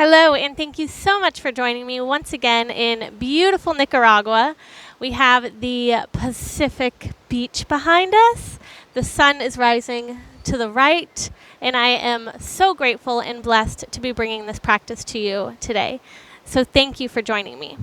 Hello, and thank you so much for joining me once again in beautiful Nicaragua. We have the Pacific beach behind us. The sun is rising to the right, and I am so grateful and blessed to be bringing this practice to you today. So thank you for joining me.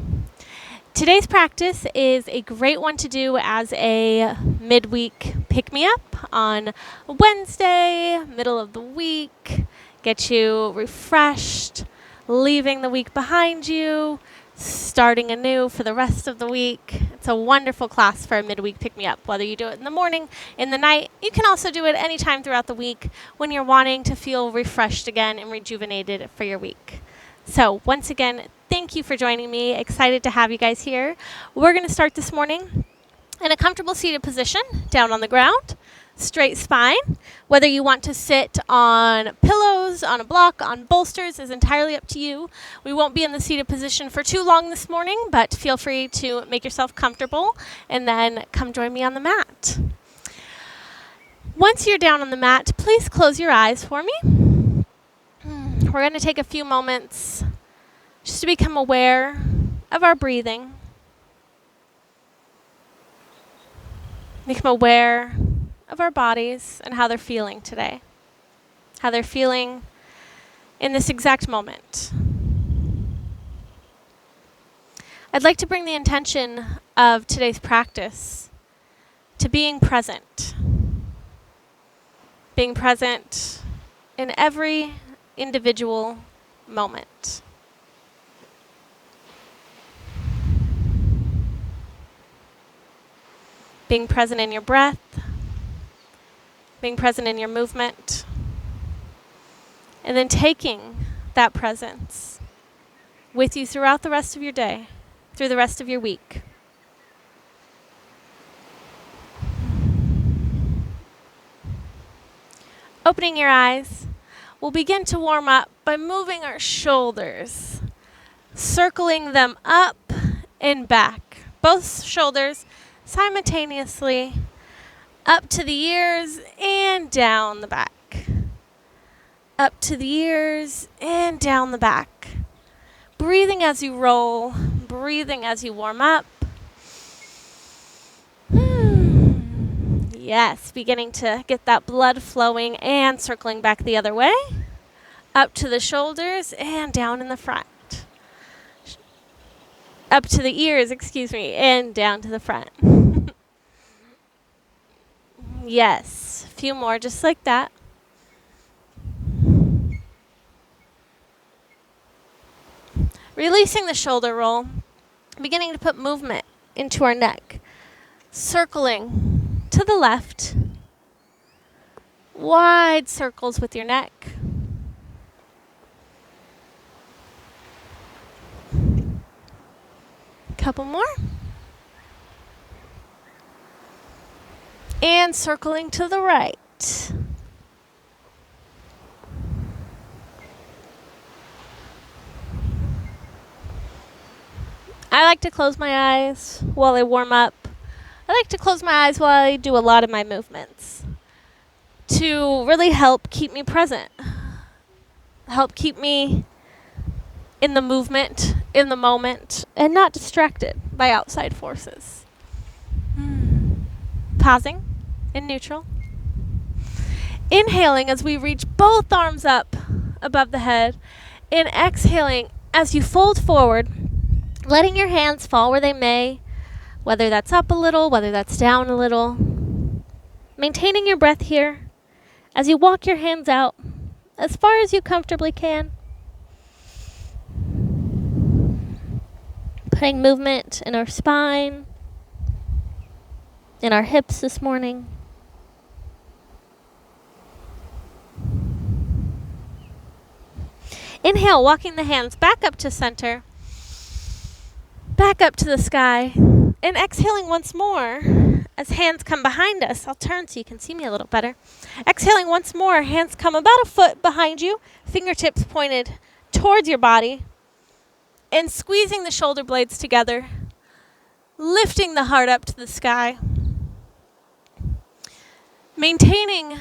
Today's practice is a great one to do as a midweek pick-me-up on Wednesday, middle of the week. Get you refreshed, leaving the week behind you, starting anew for the rest of the week. It's a wonderful class for a midweek pick-me-up, whether you do it in the morning, in the night. You can also do it anytime throughout the week when you're wanting to feel refreshed again and rejuvenated for your week. So once again, thank you for joining me. Excited to have you guys here. We're going to start this morning in a comfortable seated position, down on the ground, straight spine. Whether you want to sit on pillows, on a block, on bolsters is entirely up to you. We won't be in the seated position for too long this morning, but feel free to make yourself comfortable and then come join me on the mat. Once you're down on the mat, please close your eyes for me. We're going to take a few moments just to become aware of our breathing. Become aware of our bodies and how they're feeling today. How they're feeling in this exact moment. I'd like to bring the intention of today's practice to being present. Being present in every individual moment. Being present in your breath, being present in your movement, and then taking that presence with you throughout the rest of your day, through the rest of your week. Opening your eyes, we'll begin to warm up by moving our shoulders, circling them up and back. Both shoulders simultaneously up to the ears and down the back. Up to the ears and down the back. Breathing as you roll, breathing as you warm up. Yes, beginning to get that blood flowing and circling back the other way. Up to the shoulders and down in the front. Up to the ears, and down to the front. Yes, a few more just like that. Releasing the shoulder roll, beginning to put movement into our neck. Circling to the left. Wide circles with your neck. Couple more. And circling to the right. I like to close my eyes while I warm up. I like to close my eyes while I do a lot of my movements to really help keep me present, help keep me in the movement, in the moment, and not distracted by outside forces. Pausing in neutral. Inhaling as we reach both arms up above the head, and exhaling as you fold forward, letting your hands fall where they may, whether that's up a little, whether that's down a little. Maintaining your breath here as you walk your hands out as far as you comfortably can. Putting movement in our spine, in our hips this morning. Inhale, walking the hands back up to center, back up to the sky, and exhaling once more as hands come behind us. I'll turn so you can see me a little better. Exhaling once more, hands come about a foot behind you, fingertips pointed towards your body, and squeezing the shoulder blades together, lifting the heart up to the sky. Maintaining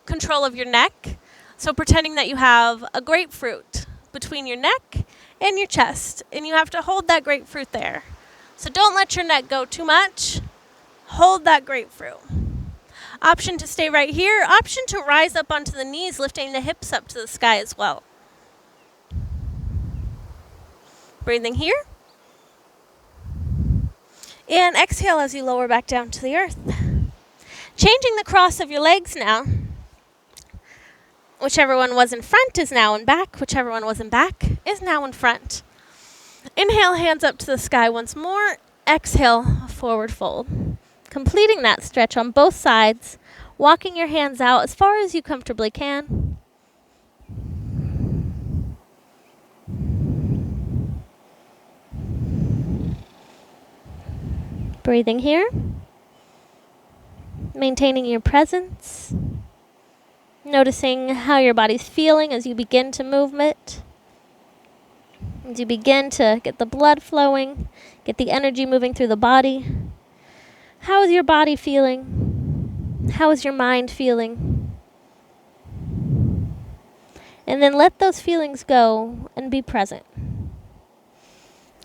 control of your neck, so pretending that you have a grapefruit between your neck and your chest, and you have to hold that grapefruit there. So don't let your neck go too much. Hold that grapefruit. Option to stay right here. Option to rise up onto the knees, lifting the hips up to the sky as well. Breathing here. And exhale as you lower back down to the earth. Changing the cross of your legs now. Whichever one was in front is now in back. Whichever one was in back is now in front. Inhale, hands up to the sky once more. Exhale, forward fold. Completing that stretch on both sides. Walking your hands out as far as you comfortably can. Breathing here. Maintaining your presence. Noticing how your body's feeling as you begin to move it. As you begin to get the blood flowing, get the energy moving through the body. How is your body feeling? How is your mind feeling? And then let those feelings go and be present.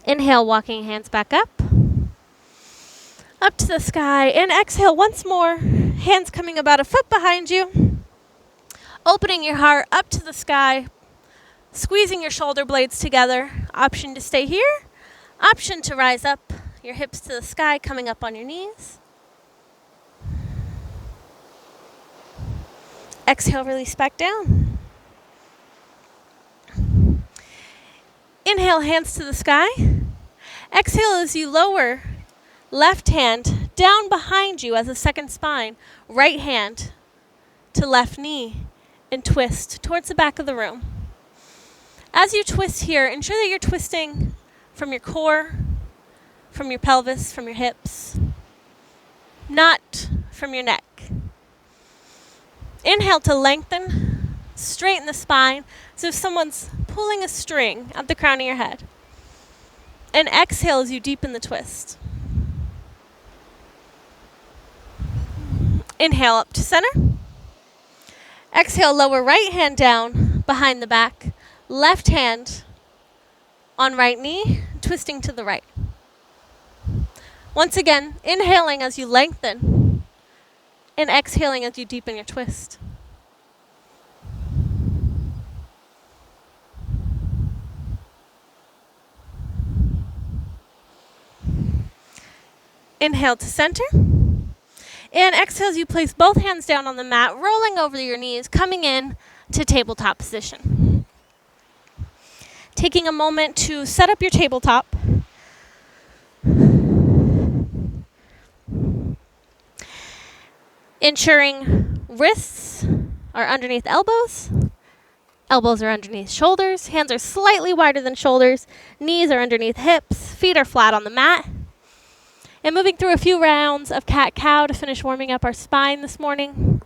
Inhale, walking hands back up to the sky, and exhale once more, hands coming about a foot behind you, opening your heart up to the sky, squeezing your shoulder blades together. Option to stay here, option to rise up, your hips to the sky, coming up on your knees. Exhale, release back down. Inhale, hands to the sky. Exhale as you lower left hand down behind you as a second spine. Right hand to left knee and twist towards the back of the room. As you twist here, ensure that you're twisting from your core, from your pelvis, from your hips, not from your neck. Inhale to lengthen, straighten the spine as if someone's pulling a string at the crown of your head. And exhale as you deepen the twist. Inhale up to center. Exhale, lower right hand down behind the back. Left hand on right knee, twisting to the right. Once again, inhaling as you lengthen and exhaling as you deepen your twist. Inhale to center. And exhale as you place both hands down on the mat, rolling over your knees, coming in to tabletop position. Taking a moment to set up your tabletop. Ensuring wrists are underneath elbows. Elbows are underneath shoulders. Hands are slightly wider than shoulders. Knees are underneath hips. Feet are flat on the mat. And moving through a few rounds of cat-cow to finish warming up our spine this morning.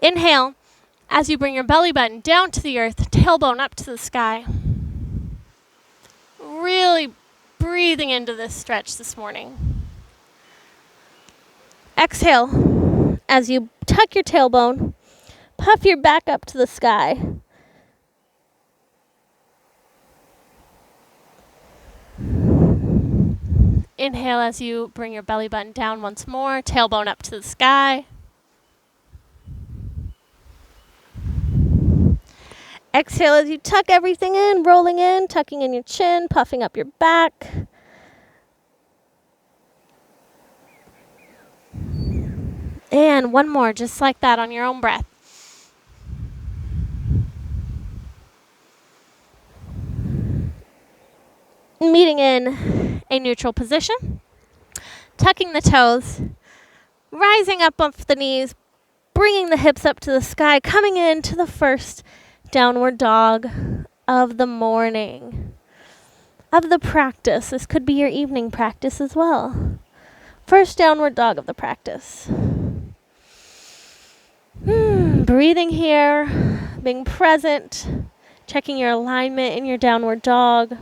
Inhale as you bring your belly button down to the earth, tailbone up to the sky. Really breathing into this stretch this morning. Exhale as you tuck your tailbone, puff your back up to the sky. Inhale as you bring your belly button down once more, tailbone up to the sky. Exhale as you tuck everything in, rolling in, tucking in your chin, puffing up your back. And one more, just like that on your own breath. Meeting in a neutral position, tucking the toes, rising up off the knees, bringing the hips up to the sky, coming into the first downward dog of the morning, of the practice. This could be your evening practice as well. First downward dog of the practice. Breathing here, being present, checking your alignment in your downward dog.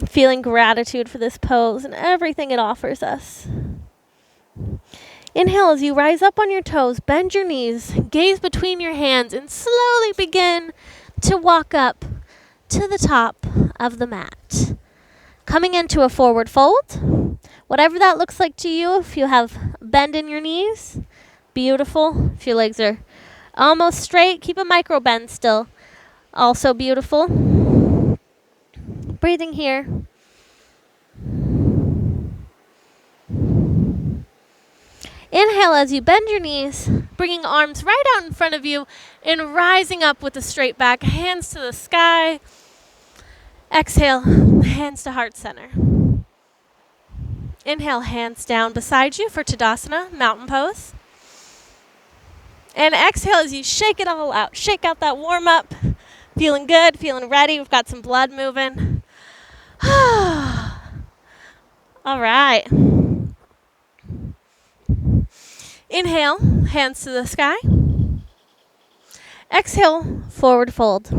Feeling gratitude for this pose and everything it offers us. Inhale as you rise up on your toes, bend your knees, gaze between your hands, and slowly begin to walk up to the top of the mat. Coming into a forward fold, whatever that looks like to you. If you have bend in your knees, beautiful. If your legs are almost straight, keep a micro bend still. Also beautiful. Breathing here. Inhale as you bend your knees, bringing arms right out in front of you and rising up with a straight back, hands to the sky. Exhale, hands to heart center. Inhale, hands down beside you for Tadasana, mountain pose. And exhale as you shake it all out. Shake out that warm up. Feeling good, feeling ready. We've got some blood moving. All right. Inhale, hands to the sky. Exhale, forward fold.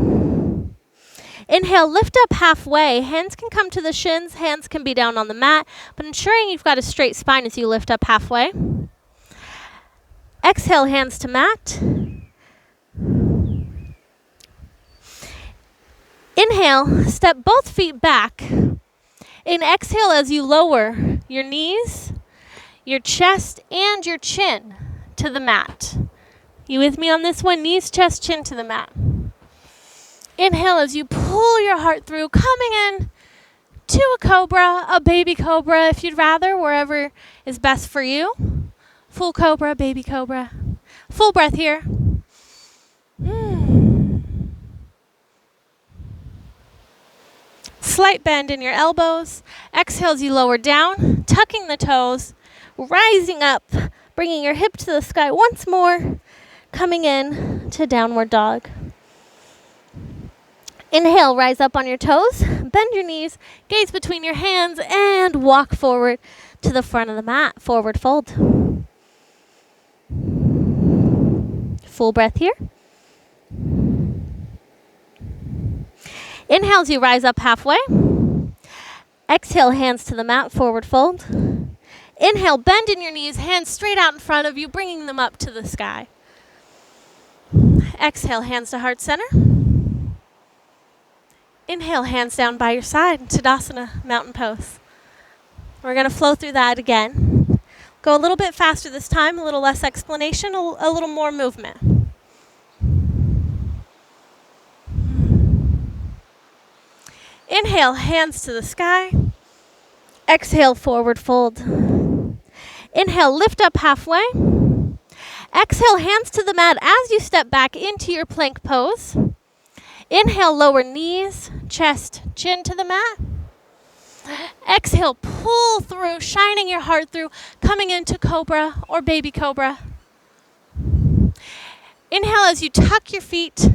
Inhale, lift up halfway. Hands can come to the shins. Hands can be down on the mat, but ensuring you've got a straight spine as you lift up halfway. Exhale, hands to mat. Inhale, step both feet back. And exhale as you lower your knees, your chest, and your chin to the mat. You with me on this one? Knees, chest, chin to the mat. Inhale as you pull your heart through, coming in to a cobra, a baby cobra if you'd rather, wherever is best for you. Full cobra, baby cobra. Full breath here. Slight bend in your elbows. Exhale as you lower down, tucking the toes, rising up, bringing your hip to the sky once more, coming in to downward dog. Inhale, rise up on your toes, bend your knees, gaze between your hands, and walk forward to the front of the mat, forward fold. Full breath here. Inhale as you rise up halfway. Exhale, hands to the mat, forward fold. Inhale, bend in your knees, hands straight out in front of you, bringing them up to the sky. Exhale, hands to heart center. Inhale, hands down by your side, Tadasana, mountain pose. We're going to flow through that again. Go a little bit faster this time, a little less explanation, a little more movement. Inhale, hands to the sky. Exhale, forward fold. Inhale, lift up halfway. Exhale, hands to the mat as you step back into your plank pose. Inhale, lower knees, chest, chin to the mat. Exhale, pull through, shining your heart through, coming into cobra or baby cobra. Inhale as you tuck your feet,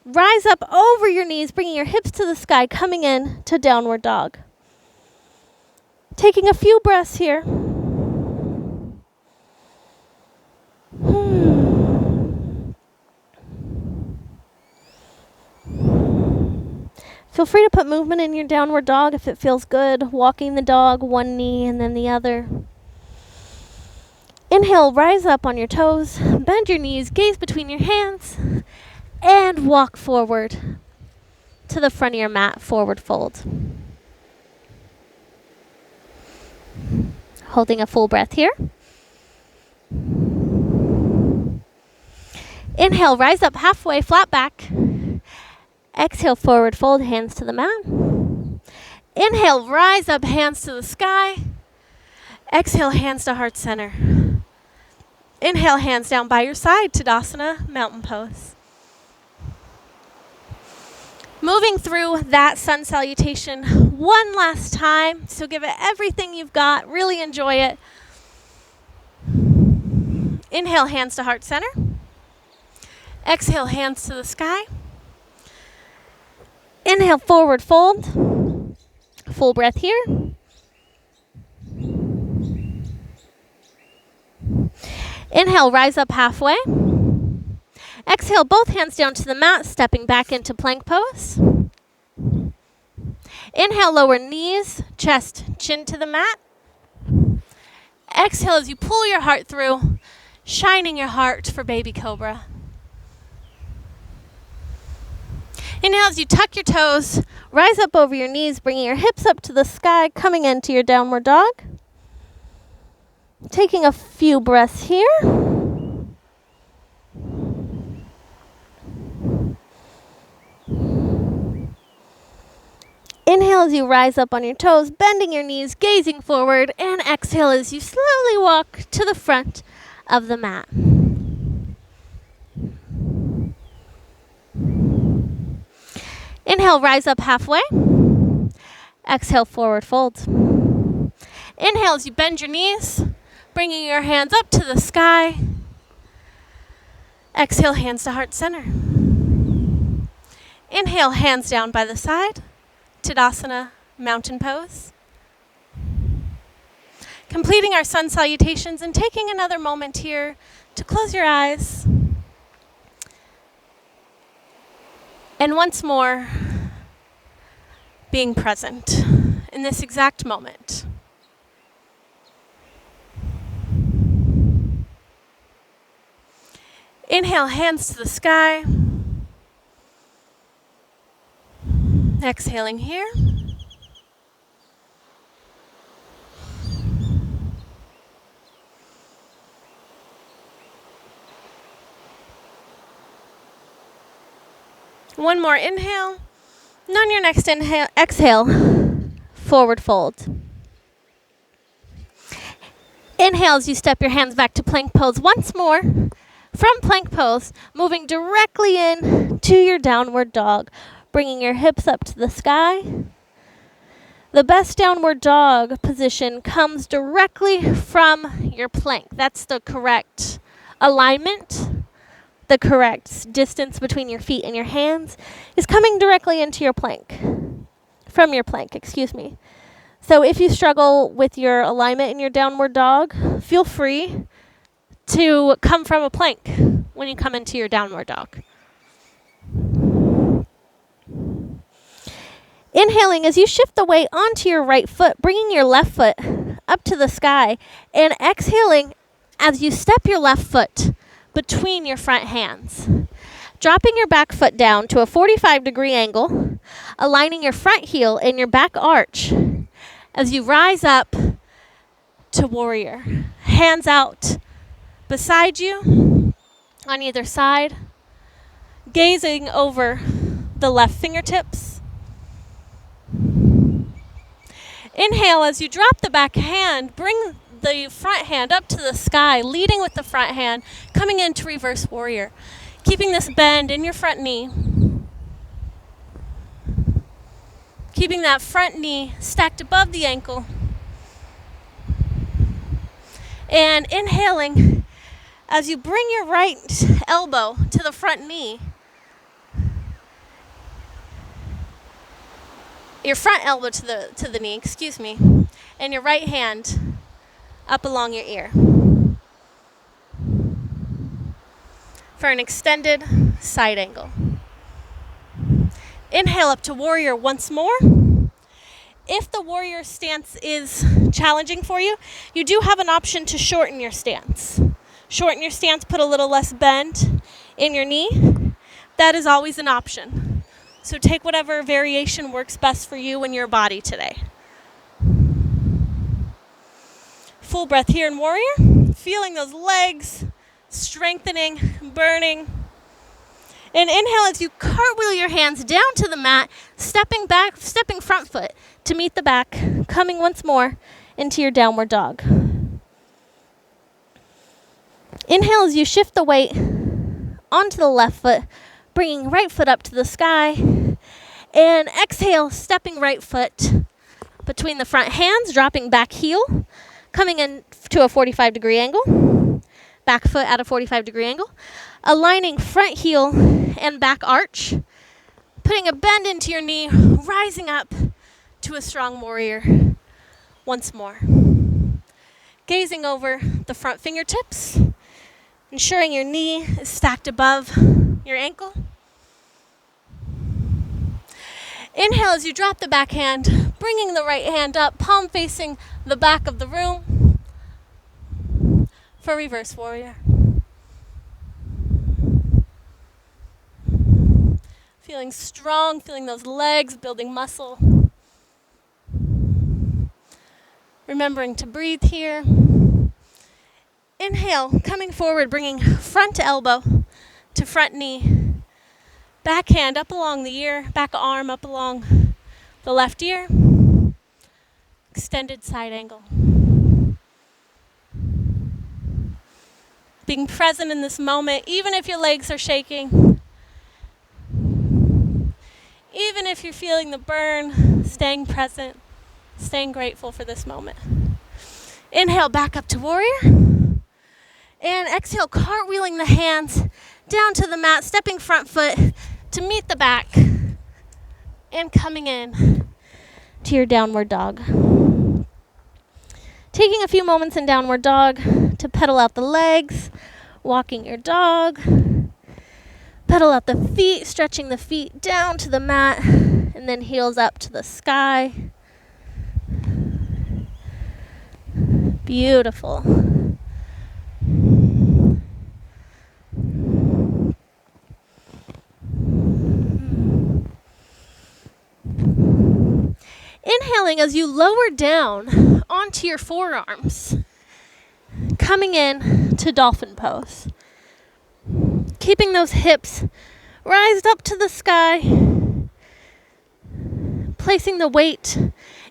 rise up over your knees, bringing your hips to the sky, coming in to downward dog. Taking a few breaths here. Feel free to put movement in your downward dog if it feels good. Walking the dog, one knee and then the other. Inhale, rise up on your toes, bend your knees, gaze between your hands, and walk forward to the front of your mat, forward fold. Holding a full breath here. Inhale, rise up halfway, flat back. Exhale, forward fold, hands to the mat. Inhale, rise up, hands to the sky. Exhale, hands to heart center. Inhale, hands down by your side, Tadasana, mountain pose. Moving through that sun salutation one last time. So give it everything you've got. Really enjoy it. Inhale, hands to heart center. Exhale, hands to the sky. Inhale, forward fold. Full breath here. Inhale, rise up halfway. Exhale, both hands down to the mat, stepping back into plank pose. Inhale, lower knees, chest, chin to the mat. Exhale as you pull your heart through, shining your heart for baby cobra. Inhale as you tuck your toes, rise up over your knees, bringing your hips up to the sky, coming into your downward dog. Taking a few breaths here. Inhale as you rise up on your toes, bending your knees, gazing forward, and exhale as you slowly walk to the front of the mat. Inhale, rise up halfway. Exhale, forward fold. Inhale as you bend your knees, bringing your hands up to the sky. Exhale, hands to heart center. Inhale, hands down by the side. Tadasana, mountain pose. Completing our sun salutations and taking another moment here to close your eyes. And once more, being present in this exact moment. Inhale, hands to the sky. Exhaling here. One more inhale. And on your next inhale, exhale, forward fold. Inhale as you step your hands back to plank pose once more. From plank pose, moving directly in to your downward dog, bringing your hips up to the sky. The best downward dog position comes directly from your plank. That's the correct alignment. The correct distance between your feet and your hands is coming directly into your plank. From your plank, excuse me. So if you struggle with your alignment in your downward dog, feel free to come from a plank when you come into your downward dog. Inhaling as you shift the weight onto your right foot, bringing your left foot up to the sky, and exhaling as you step your left foot between your front hands. Dropping your back foot down to a 45-degree angle, aligning your front heel and your back arch as you rise up to warrior. Hands out beside you on either side, gazing over the left fingertips. Inhale as you drop the back hand, bring the front hand up to the sky, leading with the front hand, coming into reverse warrior. Keeping this bend in your front knee. Keeping that front knee stacked above the ankle. And inhaling as you bring your right elbow to the front knee. Your front elbow to the knee, excuse me, and your right hand up along your ear. For an extended side angle. Inhale up to warrior once more. If the warrior stance is challenging for you, you do have an option to shorten your stance. Shorten your stance, put a little less bend in your knee. That is always an option. So take whatever variation works best for you and your body today. Full breath here in warrior. Feeling those legs strengthening, burning. And inhale as you cartwheel your hands down to the mat, stepping front foot to meet the back, coming once more into your downward dog. Inhale as you shift the weight onto the left foot, bringing right foot up to the sky. And exhale, stepping right foot between the front hands, dropping back heel, coming in to a 45-degree angle. Back foot at a 45-degree angle. Aligning front heel and back arch. Putting a bend into your knee, rising up to a strong warrior once more. Gazing over the front fingertips, ensuring your knee is stacked above your ankle. Inhale as you drop the back hand, bringing the right hand up, palm facing the back of the room. for reverse warrior. Feeling strong, feeling those legs, building muscle. Remembering to breathe here. Inhale, coming forward, bringing front elbow to front knee. Back hand up along the ear, back arm up along the left ear. Extended side angle. Being present in this moment, even if your legs are shaking. Even if you're feeling the burn, staying present, staying grateful for this moment. Inhale, back up to warrior. And exhale, cartwheeling the hands down to the mat, stepping front foot to meet the back. And coming in to your downward dog. Taking a few moments in downward dog to pedal out the legs, walking your dog. Pedal out the feet, stretching the feet down to the mat, and then heels up to the sky. Beautiful. Inhaling as you lower down onto your forearms, coming in to dolphin pose. Keeping those hips raised up to the sky. Placing the weight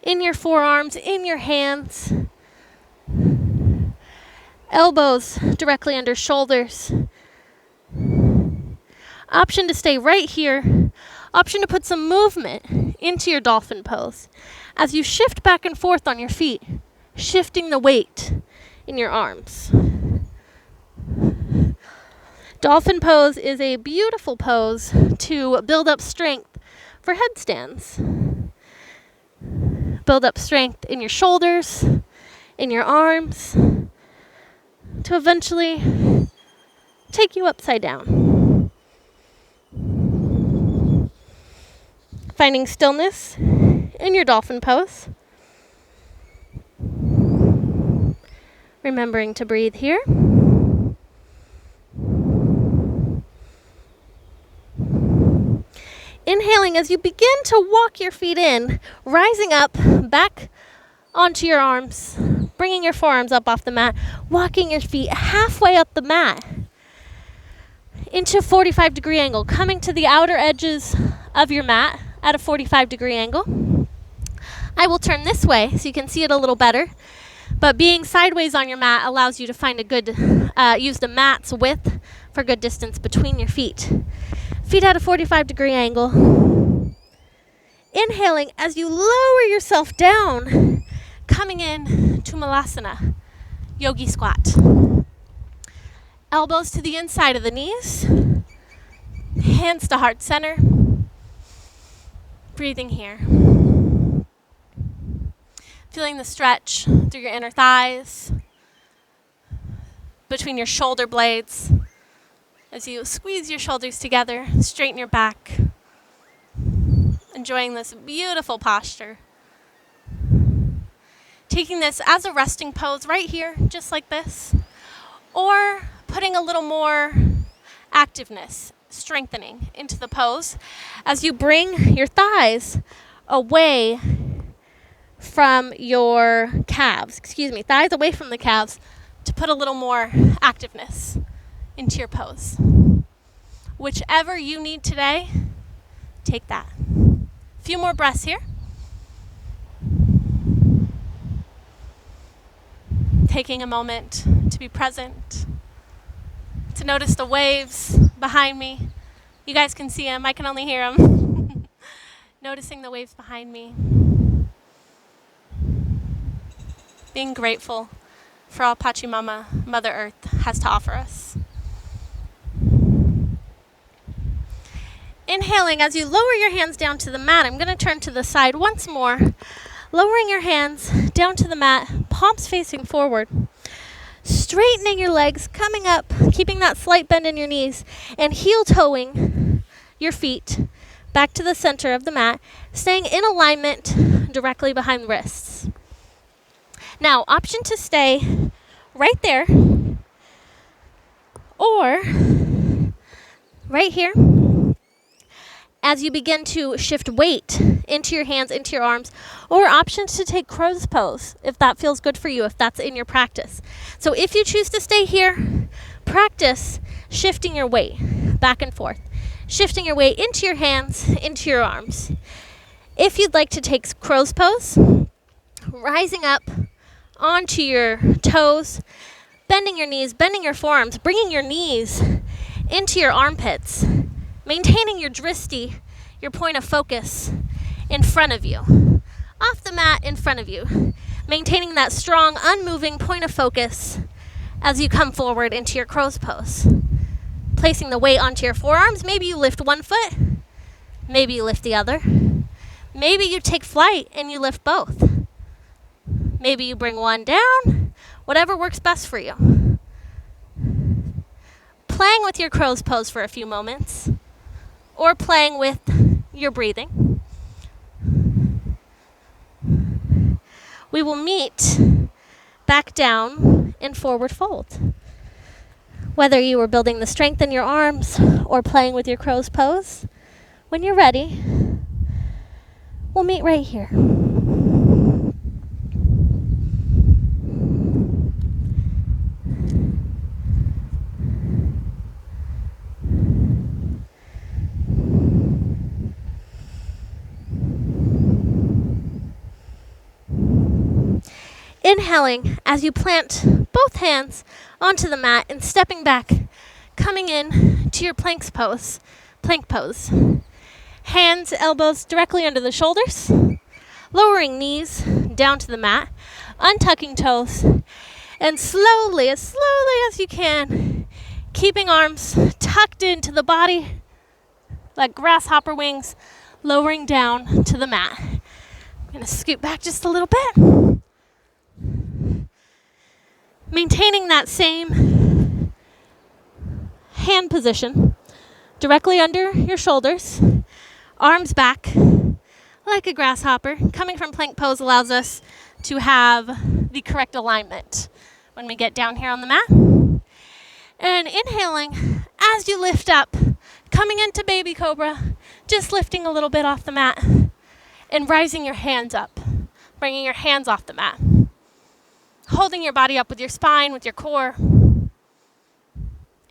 in your forearms, in your hands. Elbows directly under shoulders. Option to stay right here. Option to put some movement into your dolphin pose as you shift back and forth on your feet, shifting the weight in your arms. Dolphin pose is a beautiful pose to build up strength for headstands. Build up strength in your shoulders, in your arms, to eventually take you upside down. Finding stillness in your dolphin pose. Remembering to breathe here. Inhaling as you begin to walk your feet in, rising up, back onto your arms, bringing your forearms up off the mat, walking your feet halfway up the mat into a 45-degree angle, coming to the outer edges of your mat at a 45-degree angle. I will turn this way so you can see it a little better, but being sideways on your mat allows you to find a good, use the mat's width for good distance between your feet. Feet at a 45-degree angle. Inhaling as you lower yourself down, coming in to Malasana, yogi squat. Elbows to the inside of the knees, hands to heart center. Breathing here. Feeling the stretch through your inner thighs, between your shoulder blades. As you squeeze your shoulders together, straighten your back. Enjoying this beautiful posture. Taking this as a resting pose right here, just like this. Or putting a little more activeness, strengthening into the pose as you bring your thighs away from your calves. Thighs away from the calves to put a little more activeness into your pose. Whichever you need today, take that. A few more breaths here. Taking a moment to be present, to notice the waves behind me. You guys can see them, I can only hear them. Noticing the waves behind me. Being grateful for all Pachamama, Mother Earth, has to offer us. Inhaling as you lower your hands down to the mat. I'm going to turn to the side once more. Lowering your hands down to the mat, palms facing forward. Straightening your legs, coming up, keeping that slight bend in your knees, and heel toeing your feet back to the center of the mat, staying in alignment directly behind the wrists. Now, option to stay right there Or right here, as you begin to shift weight into your hands, into your arms, or options to take crow's pose if that feels good for you, if that's in your practice. So if you choose to stay here, practice shifting your weight back and forth, shifting your weight into your hands, into your arms. If you'd like to take crow's pose, rising up onto your toes, bending your knees, bending your forearms, bringing your knees into your armpits, maintaining your dristi, your point of focus, in front of you. Off the mat in front of you. Maintaining that strong, unmoving point of focus as you come forward into your crow's pose. Placing the weight onto your forearms. Maybe you lift one foot. Maybe you lift the other. Maybe you take flight and you lift both. Maybe you bring one down. Whatever works best for you. Playing with your crow's pose for a few moments. Or playing with your breathing. We will meet back down in forward fold. Whether you are building the strength in your arms or playing with your crow's pose, when you're ready, we'll meet right here. Inhaling as you plant both hands onto the mat and stepping back, coming in to your plank pose. Hands, elbows directly under the shoulders, lowering knees down to the mat, untucking toes, and slowly as you can, keeping arms tucked into the body like grasshopper wings, lowering down to the mat. I'm going to scoot back just a little bit. Maintaining that same hand position directly under your shoulders, arms back like a grasshopper. Coming from plank pose allows us to have the correct alignment when we get down here on the mat. And inhaling as you lift up, coming into baby cobra, just lifting a little bit off the mat and rising your hands up, bringing your hands off the mat. Holding your body up with your spine, with your core,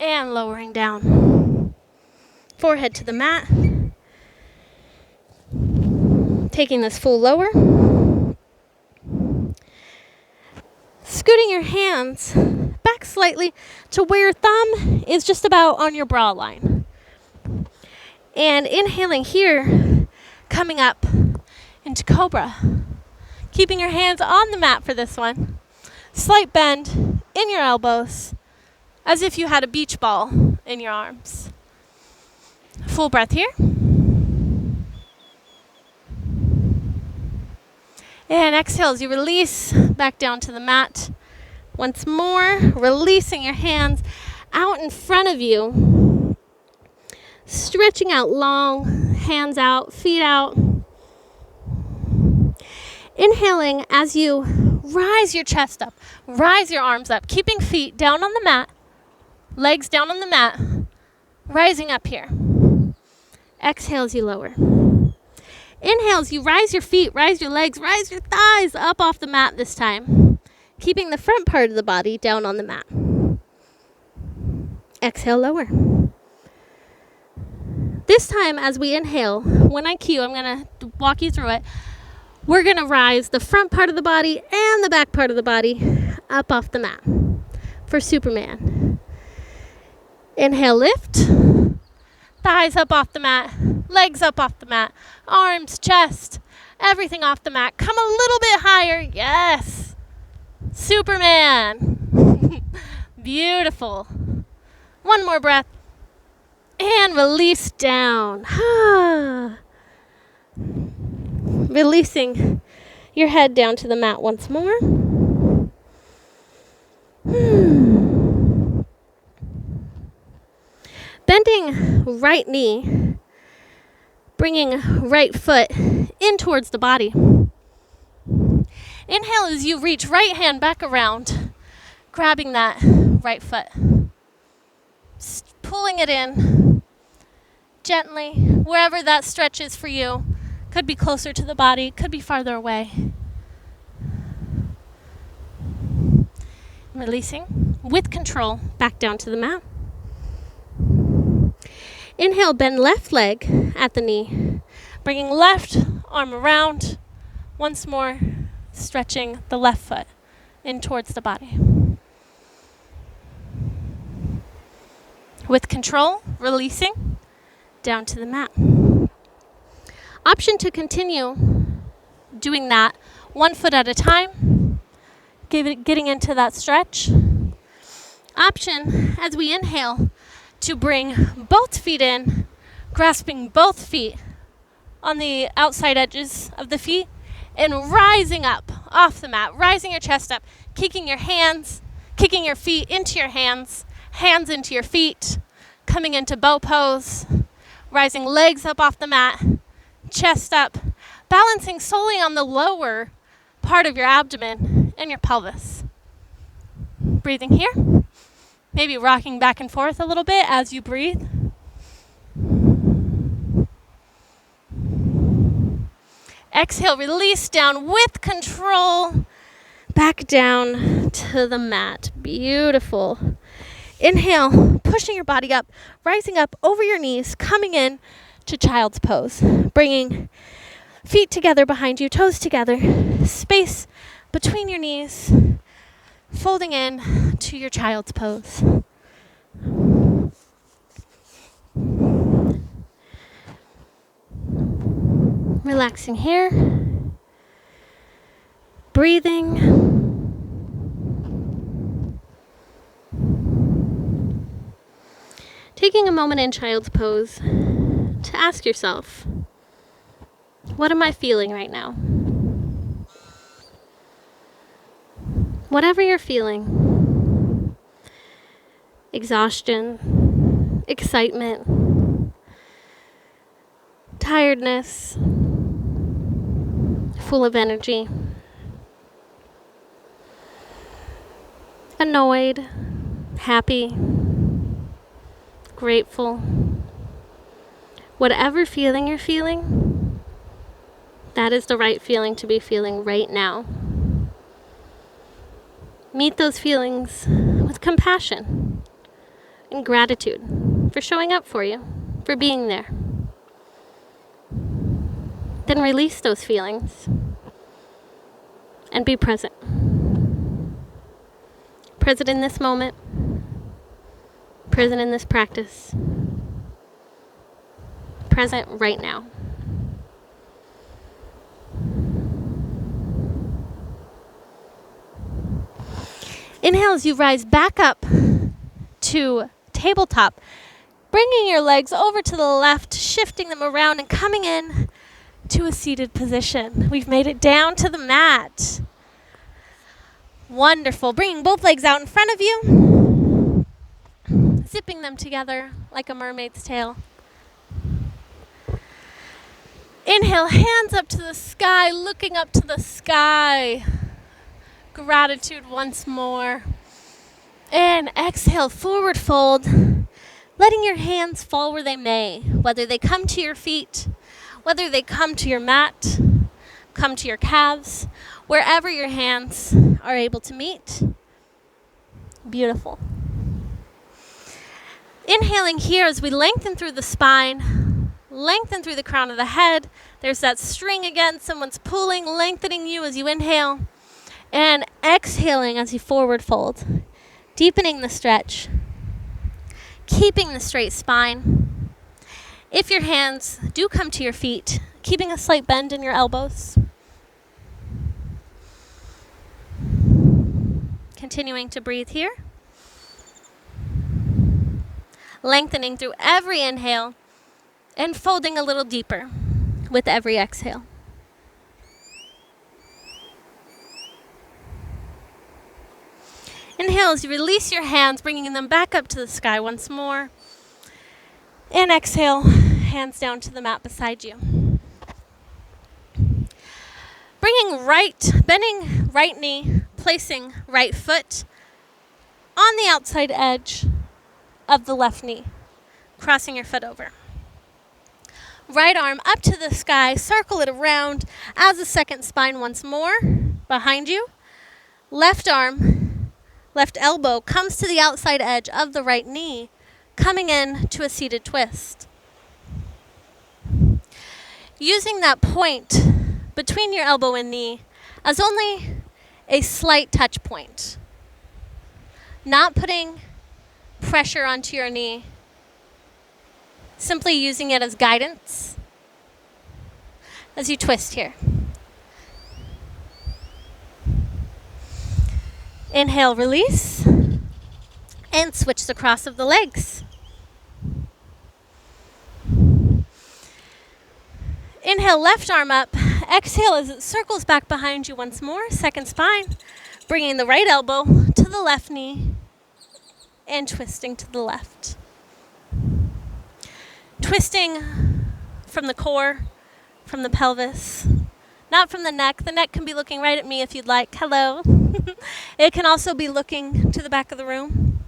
and lowering down. Forehead to the mat. Taking this full lower. Scooting your hands back slightly to where your thumb is just about on your bra line. And inhaling here, coming up into cobra. Keeping your hands on the mat for this one. Slight bend in your elbows, as if you had a beach ball in your arms. Full breath here. And exhale as you release back down to the mat. Once more, releasing your hands out in front of you. Stretching out long, hands out, feet out. Inhaling as you rise your chest up, rise your arms up, keeping feet down on the mat, legs down on the mat, rising up here. Exhale as you lower. Inhale as you rise your feet, rise your legs, rise your thighs up off the mat this time, keeping the front part of the body down on the mat. Exhale, lower. This time as we inhale, when I cue, I'm going to walk you through it. We're going to rise the front part of the body and the back part of the body up off the mat for Superman. Inhale, lift. Thighs up off the mat. Legs up off the mat. Arms, chest, everything off the mat. Come a little bit higher. Yes. Superman. Beautiful. One more breath. And release down. Releasing your head down to the mat once more. Bending right knee, bringing right foot in towards the body. Inhale as you reach right hand back around, grabbing that right foot. pulling it in gently, wherever that stretch is for you. Could be closer to the body, could be farther away. Releasing with control back down to the mat. Inhale, bend left leg at the knee, bringing left arm around. Once more, stretching the left foot in towards the body. With control, releasing down to the mat. Option to continue doing that 1 foot at a time, getting into that stretch. Option, as we inhale, to bring both feet in, grasping both feet on the outside edges of the feet, and rising up off the mat, rising your chest up, kicking your feet into your hands into your feet, coming into bow pose, rising legs up off the mat, chest up, balancing solely on the lower part of your abdomen and your pelvis. Breathing here, maybe rocking back and forth a little bit as you breathe. Exhale, release down with control, back down to the mat. Beautiful. Inhale, pushing your body up, rising up over your knees, coming in to child's pose. Bringing feet together behind you, toes together, space between your knees, folding in to your child's pose. Relaxing here, breathing, taking a moment in child's pose to ask yourself, what am I feeling right now? Whatever you're feeling, exhaustion, excitement, tiredness, full of energy, annoyed, happy, grateful. Whatever feeling you're feeling, that is the right feeling to be feeling right now. Meet those feelings with compassion and gratitude for showing up for you, for being there. Then release those feelings and be present. Present in this moment, present in this practice, present right now. Inhale as you rise back up to tabletop, bringing your legs over to the left, shifting them around and coming in to a seated position. We've made it down to the mat. Wonderful. Bringing both legs out in front of you, zipping them together like a mermaid's tail. Inhale, hands up to the sky, looking up to the sky. Gratitude once more. And exhale, forward fold, letting your hands fall where they may, whether they come to your feet, whether they come to your mat, come to your calves, wherever your hands are able to meet. Beautiful. Inhaling here as we lengthen through the spine, lengthen through the crown of the head. There's that string again. Someone's pulling, lengthening you as you inhale. And exhaling as you forward fold, deepening the stretch, keeping the straight spine. If your hands do come to your feet, keeping a slight bend in your elbows. Continuing to breathe here. Lengthening through every inhale and folding a little deeper with every exhale. Inhale as you release your hands, bringing them back up to the sky once more. And exhale, hands down to the mat beside you. Bending right knee, placing right foot on the outside edge of the left knee. crossing your foot over. Right arm up to the sky, circle it around as a second spine once more behind you. Left arm, left elbow comes to the outside edge of the right knee, coming in to a seated twist. Using that point between your elbow and knee as only a slight touch point. Not putting pressure onto your knee, simply using it as guidance as you twist here. Inhale, release, and switch the cross of the legs. Inhale, left arm up. Exhale as it circles back behind you once more. Second spine, bringing the right elbow to the left knee and twisting to the left. Twisting from the core, from the pelvis, not from the neck. The neck can be looking right at me if you'd like. Hello. It can also be looking to the back of the room,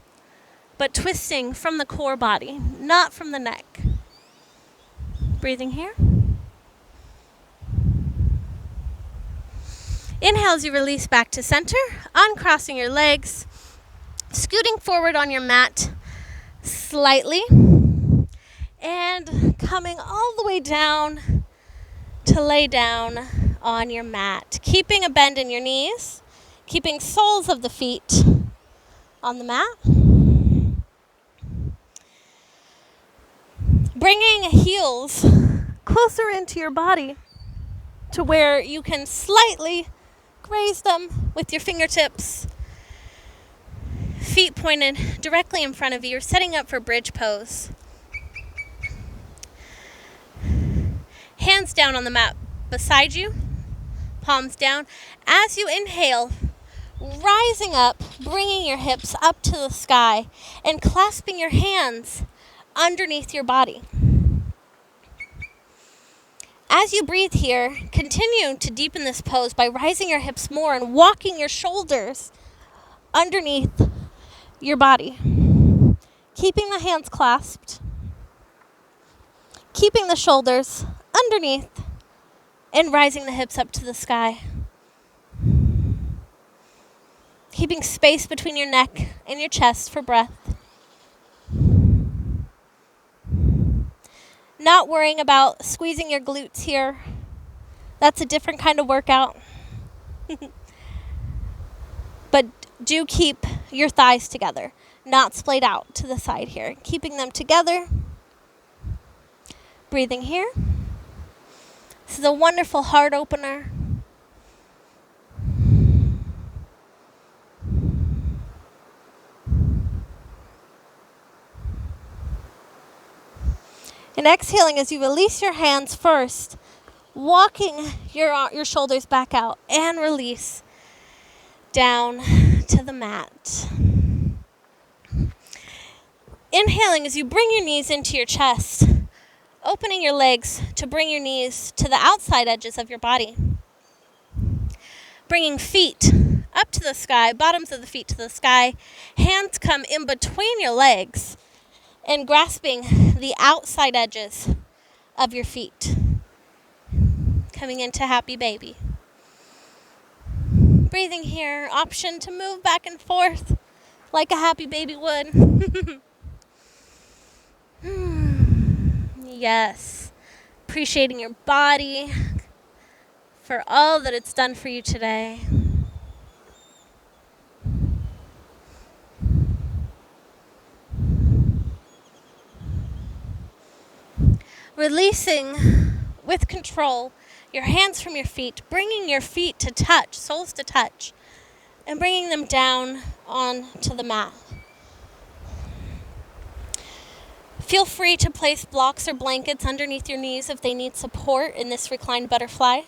but twisting from the core body, not from the neck. Breathing here. Inhale as you release back to center, uncrossing your legs, scooting forward on your mat slightly, and coming all the way down to lay down on your mat. Keeping a bend in your knees, keeping soles of the feet on the mat. Bringing heels closer into your body to where you can slightly graze them with your fingertips. Feet pointed directly in front of you. You're setting up for bridge pose. Hands down on the mat beside you, palms down. As you inhale, rising up, bringing your hips up to the sky and clasping your hands underneath your body. As you breathe here, continue to deepen this pose by rising your hips more and walking your shoulders underneath your body. Keeping the hands clasped, keeping the shoulders underneath, and rising the hips up to the sky. Keeping space between your neck and your chest for breath. Not worrying about squeezing your glutes here. That's a different kind of workout. But do keep your thighs together, not splayed out to the side here. Keeping them together. Breathing here. This is a wonderful heart opener. And exhaling as you release your hands first, walking your shoulders back out and release down to the mat. Inhaling as you bring your knees into your chest, opening your legs to bring your knees to the outside edges of your body. Bringing feet up to the sky, bottoms of the feet to the sky, hands come in between your legs and grasping the outside edges of your feet. Coming into happy baby. Breathing here, option to move back and forth like a happy baby would. Yes. Appreciating your body for all that it's done for you today. Releasing with control your hands from your feet, bringing your feet to touch, soles to touch, and bringing them down onto the mat. Feel free to place blocks or blankets underneath your knees if they need support in this reclined butterfly.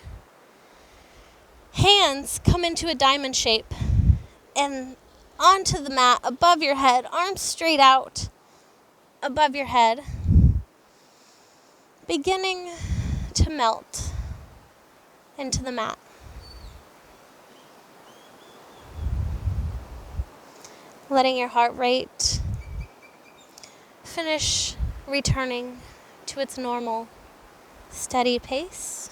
Hands come into a diamond shape and onto the mat above your head, arms straight out above your head. Beginning to melt into the mat. Letting your heart rate finish returning to its normal, steady pace.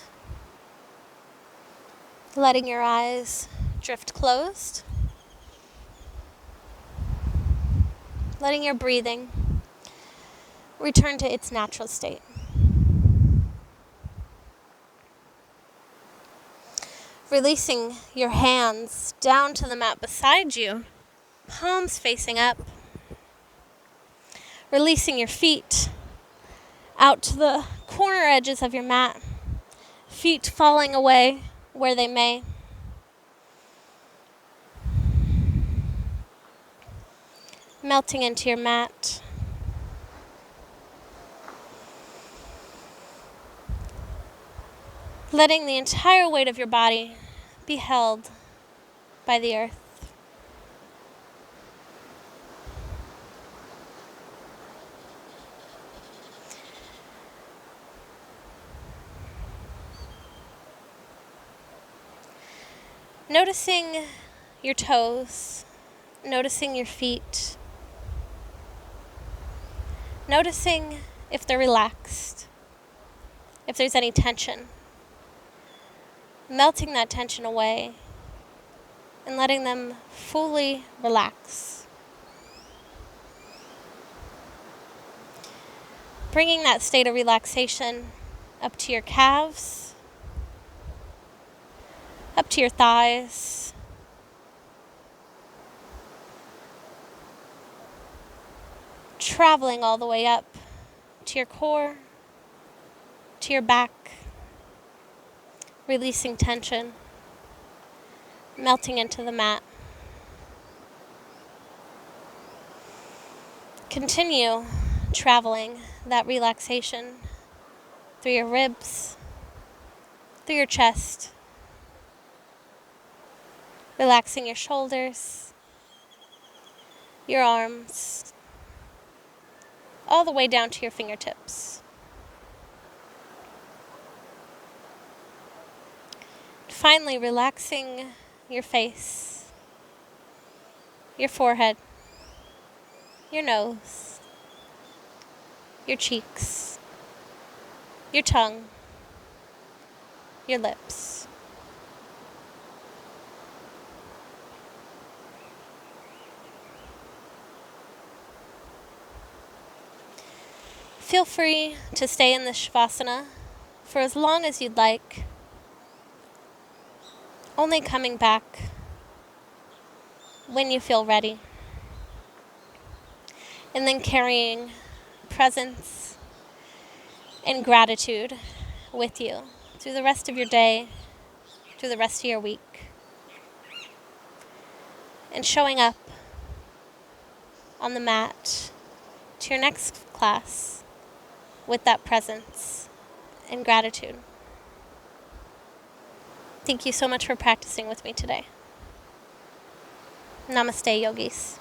Letting your eyes drift closed. Letting your breathing return to its natural state. Releasing your hands down to the mat beside you, palms facing up. Releasing your feet out to the corner edges of your mat, feet falling away where they may. Melting into your mat. Letting the entire weight of your body be held by the earth. Noticing your toes, noticing your feet, noticing if they're relaxed, if there's any tension. Melting that tension away and letting them fully relax. Bringing that state of relaxation up to your calves, up to your thighs, traveling all the way up to your core, to your back, releasing tension, melting into the mat. Continue traveling that relaxation through your ribs, through your chest, relaxing your shoulders, your arms, all the way down to your fingertips. Finally, relaxing your face, your forehead, your nose, your cheeks, your tongue, your lips. Feel free to stay in this Shavasana for as long as you'd like, only coming back when you feel ready. And then carrying presence and gratitude with you through the rest of your day, through the rest of your week. And showing up on the mat to your next class with that presence and gratitude. Thank you so much for practicing with me today. Namaste, yogis.